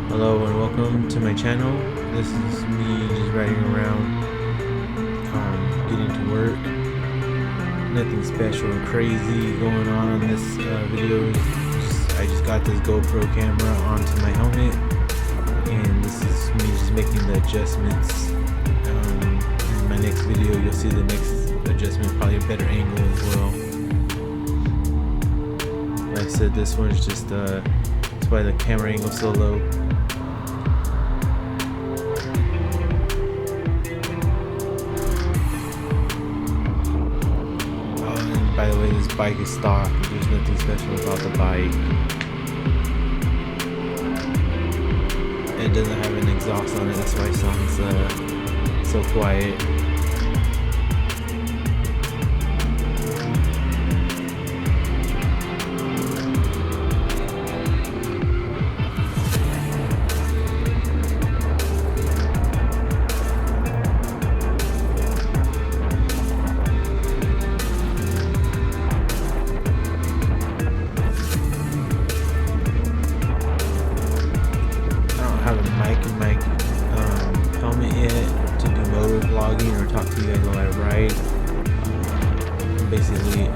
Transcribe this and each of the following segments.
Hello and welcome to my channel. This is me just riding around, getting to work. Nothing special or crazy going on in this video. I just got this GoPro camera onto my helmet, and this is me just making the adjustments. In my next video, you'll see the next adjustment, probably a better angle as well. Like I said, this one's just that's why the camera angle's so low. By the way, this bike is stock. There's nothing special about the bike. It doesn't have an exhaust on it, that's why it sounds so quiet. Helmet yet to do motor vlogging or talk to you guys while I ride. I'm basically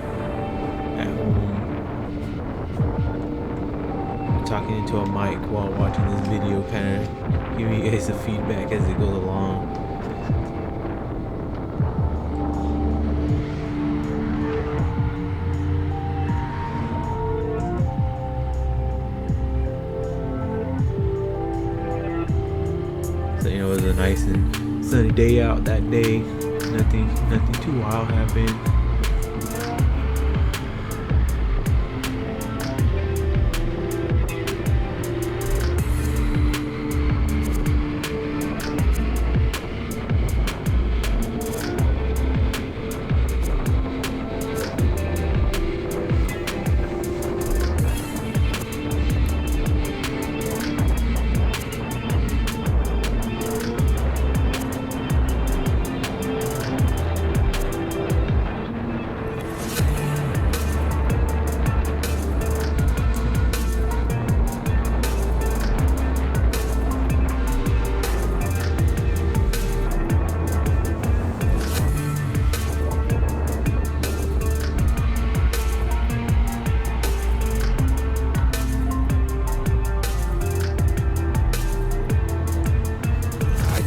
at home talking into a mic while watching this video, kind of giving you guys the feedback as it goes along. So, you know, it was a nice and sunny day out that day. Nothing too wild happened.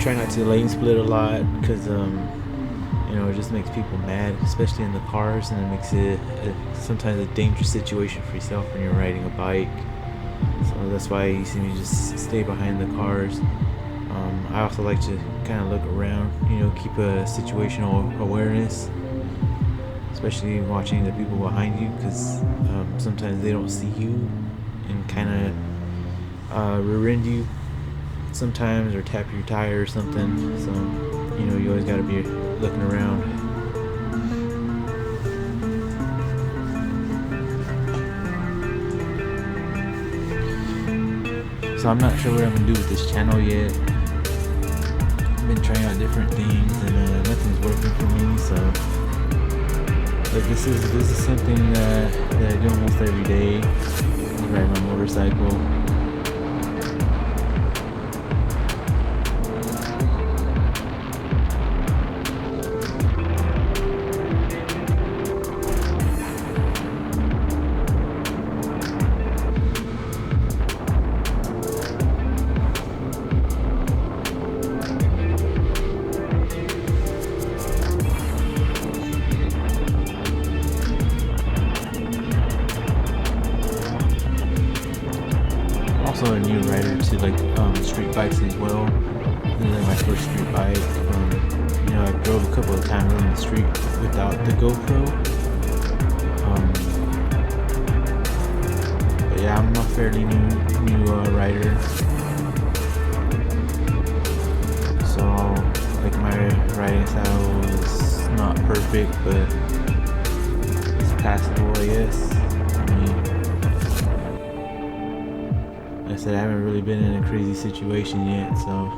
Try not to lane split a lot because you know, it just makes people mad, especially in the cars, and it makes it sometimes a dangerous situation for yourself when you're riding a bike. So that's why you see me just stay behind the cars. I also like to kind of look around, you know, keep a situational awareness, especially watching the people behind you, because sometimes they don't see you and kind of rear end you sometimes, or tap your tire or something. So, you know, you always got to be looking around. So I'm not sure what I'm gonna do with this channel yet. I've been trying out different things and nothing's working for me. So, but this is something that I do almost every day. I ride my motorcycle. Also a new rider to like street bikes as well. This is like my first street bike. You know, I drove a couple of times on the street without the GoPro. But yeah, I'm a fairly new rider. So like my riding style is not perfect, but it's passable, I guess. Like I said, I haven't really been in a crazy situation yet, so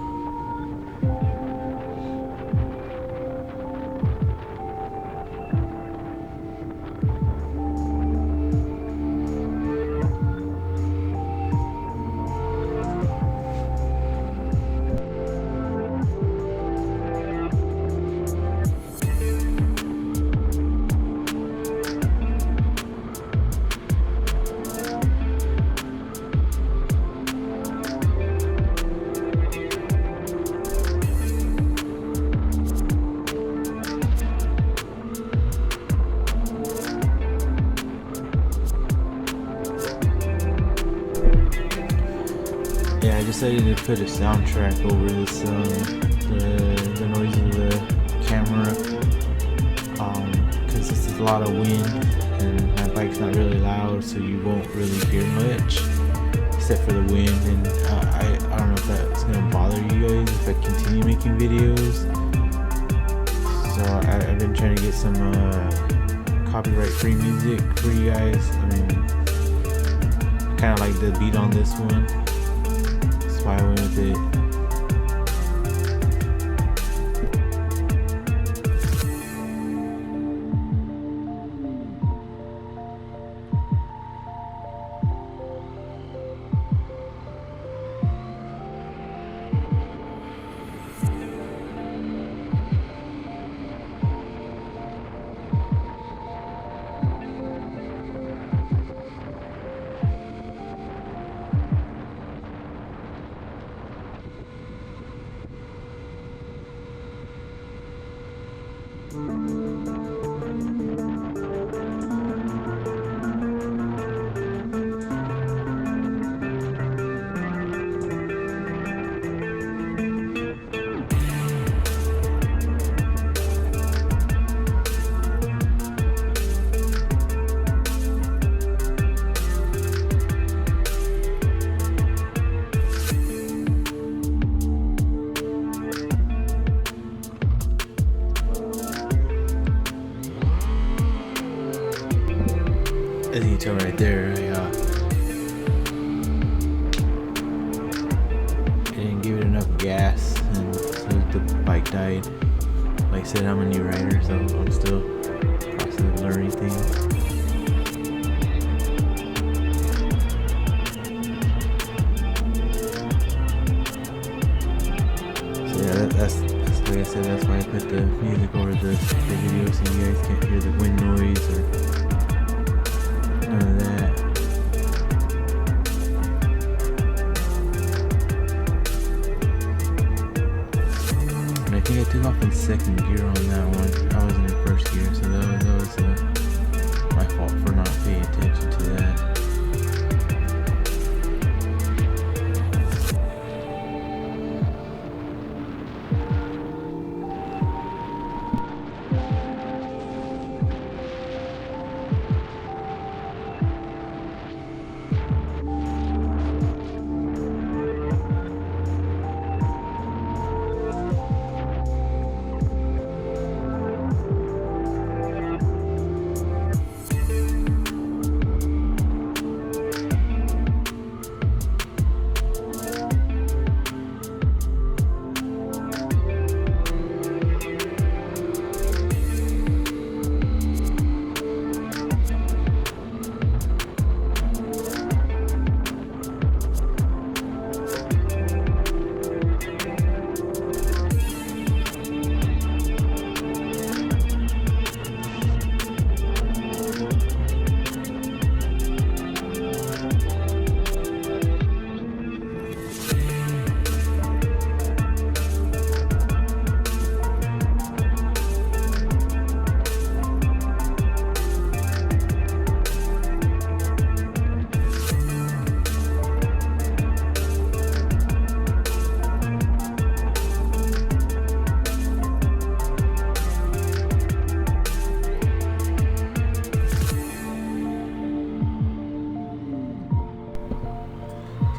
Yeah, I decided to put a soundtrack over this, the noise of the camera, because this is a lot of wind, and my bike's not really loud, so you won't really hear much, except for the wind, and I don't know if that's going to bother you guys if I continue making videos. So I've been trying to get some copyright-free music for you guys. I mean, I kind of like the beat on this one. That's why I went with it. As you can tell right there, I didn't give it enough gas, and so the bike died. Like I said, I'm a new rider, so I'm still process of learning things. So yeah, that's like I said, that's why I put the music over the video, so you guys can't hear the wind noise or none of that. And I think I took off in second gear on that one. I was in the first gear, so that was my fault for not paying attention to that.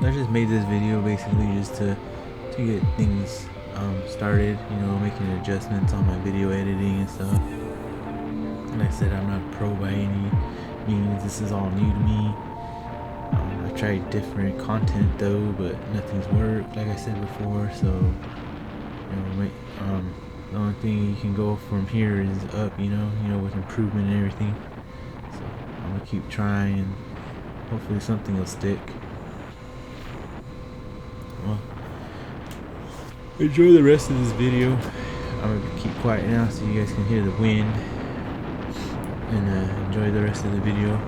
So I just made this video basically just to get things started, you know, making adjustments on my video editing and stuff. Like I said, I'm not a pro by any means. This is all new to me. I tried different content though, but nothing's worked, like I said before. So, you know, the only thing you can go from here is up, you know, with improvement and everything. So I'm gonna keep trying, and hopefully something will stick. Well, enjoy the rest of this video. I'm gonna keep quiet now so you guys can hear the wind, and enjoy the rest of the video.